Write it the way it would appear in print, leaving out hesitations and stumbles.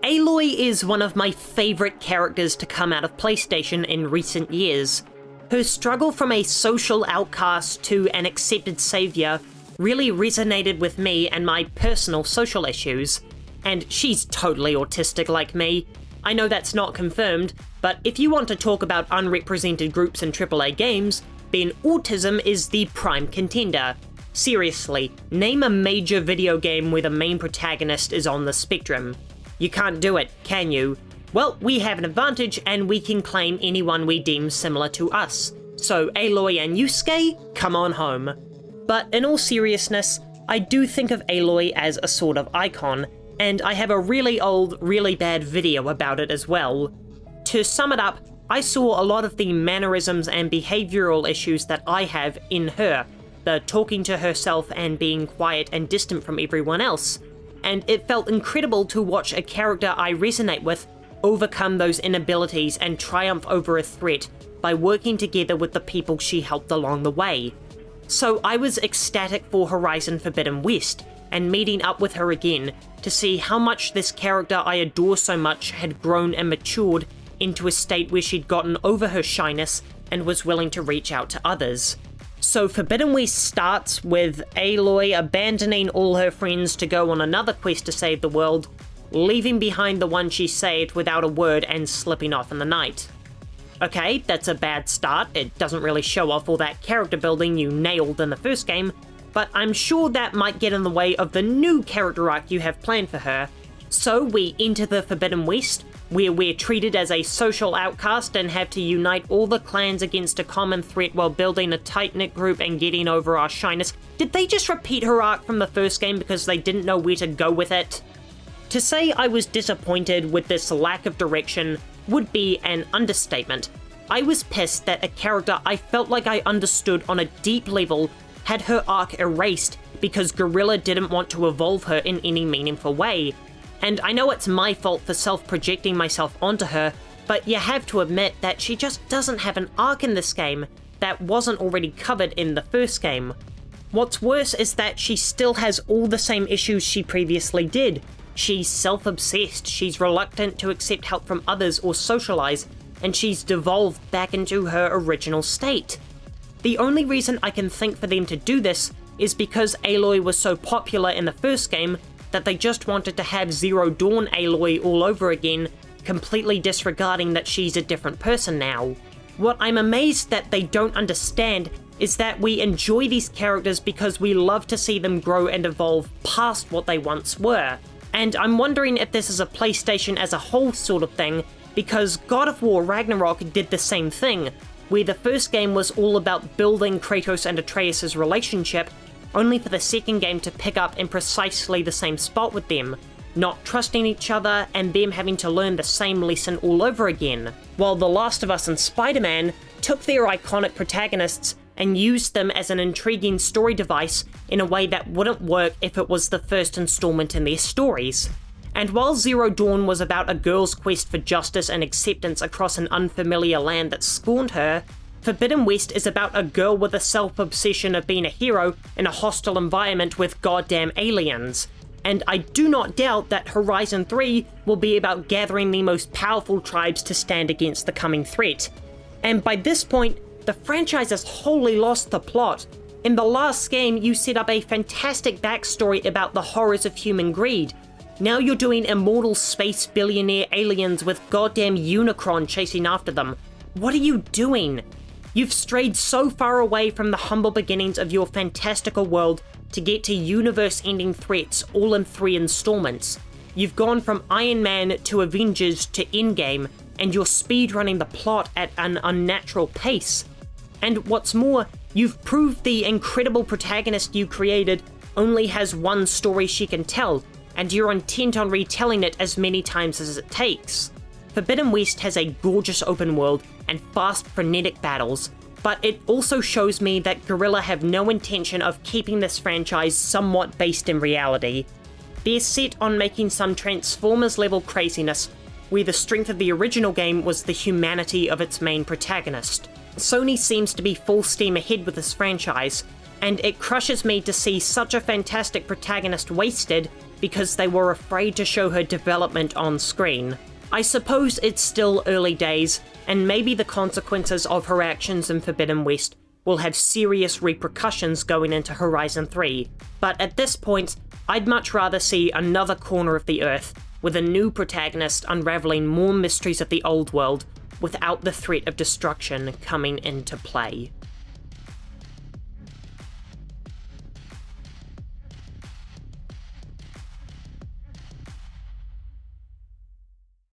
Aloy is one of my favourite characters to come out of PlayStation in recent years. Her struggle from a social outcast to an accepted saviour really resonated with me and my personal social issues. And she's totally autistic like me. I know that's not confirmed, but if you want to talk about unrepresented groups in AAA games, then autism is the prime contender. Seriously, name a major video game where the main protagonist is on the spectrum. You can't do it, can you? Well, we have an advantage and we can claim anyone we deem similar to us. So Aloy and Yusuke, come on home. But in all seriousness, I do think of Aloy as a sort of icon, and I have a really old, really bad video about it as well. To sum it up, I saw a lot of the mannerisms and behavioural issues that I have in her, the talking to herself and being quiet and distant from everyone else, and it felt incredible to watch a character I resonate with overcome those inabilities and triumph over a threat by working together with the people she helped along the way. So I was ecstatic for Horizon Forbidden West, and meeting up with her again to see how much this character I adore so much had grown and matured into a state where she'd gotten over her shyness and was willing to reach out to others. So Forbidden West starts with Aloy abandoning all her friends to go on another quest to save the world, leaving behind the one she saved without a word and slipping off in the night. Okay, that's a bad start. It doesn't really show off all that character building you nailed in the first game, but I'm sure that might get in the way of the new character arc you have planned for her. So we enter the Forbidden West, where we're treated as a social outcast and have to unite all the clans against a common threat while building a tight-knit group and getting over our shyness. Did they just repeat her arc from the first game because they didn't know where to go with it? To say I was disappointed with this lack of direction would be an understatement. I was pissed that a character I felt like I understood on a deep level had her arc erased because Guerrilla didn't want to evolve her in any meaningful way. And I know it's my fault for self-projecting myself onto her, but you have to admit that she just doesn't have an arc in this game that wasn't already covered in the first game. What's worse is that she still has all the same issues she previously did. She's self-obsessed, she's reluctant to accept help from others or socialize, and she's devolved back into her original state. The only reason I can think for them to do this is because Aloy was so popular in the first game that they just wanted to have Zero Dawn Aloy all over again, completely disregarding that she's a different person now. What I'm amazed that they don't understand is that we enjoy these characters because we love to see them grow and evolve past what they once were. And I'm wondering if this is a PlayStation as a whole sort of thing, because God of War Ragnarok did the same thing, where the first game was all about building Kratos and Atreus' relationship, only for the second game to pick up in precisely the same spot with them, not trusting each other and them having to learn the same lesson all over again, while The Last of Us and Spider-Man took their iconic protagonists and used them as an intriguing story device in a way that wouldn't work if it was the first installment in their stories. And while Zero Dawn was about a girl's quest for justice and acceptance across an unfamiliar land that scorned her, Forbidden West is about a girl with a self-obsession of being a hero in a hostile environment with goddamn aliens. And I do not doubt that Horizon 3 will be about gathering the most powerful tribes to stand against the coming threat. And by this point, the franchise has wholly lost the plot. In the last game, you set up a fantastic backstory about the horrors of human greed. Now you're doing immortal space billionaire aliens with goddamn Unicron chasing after them. What are you doing? You've strayed so far away from the humble beginnings of your fantastical world to get to universe-ending threats all in 3 installments. You've gone from Iron Man to Avengers to Endgame, and you're speedrunning the plot at an unnatural pace. And what's more, you've proved the incredible protagonist you created only has one story she can tell, and you're intent on retelling it as many times as it takes. Forbidden West has a gorgeous open world and fast, frenetic battles, but it also shows me that Guerrilla have no intention of keeping this franchise somewhat based in reality. They're set on making some Transformers-level craziness, where the strength of the original game was the humanity of its main protagonist. Sony seems to be full steam ahead with this franchise, and it crushes me to see such a fantastic protagonist wasted because they were afraid to show her development on screen. I suppose it's still early days, and maybe the consequences of her actions in Forbidden West will have serious repercussions going into Horizon 3, but at this point, I'd much rather see another corner of the Earth, with a new protagonist unraveling more mysteries of the old world, without the threat of destruction coming into play.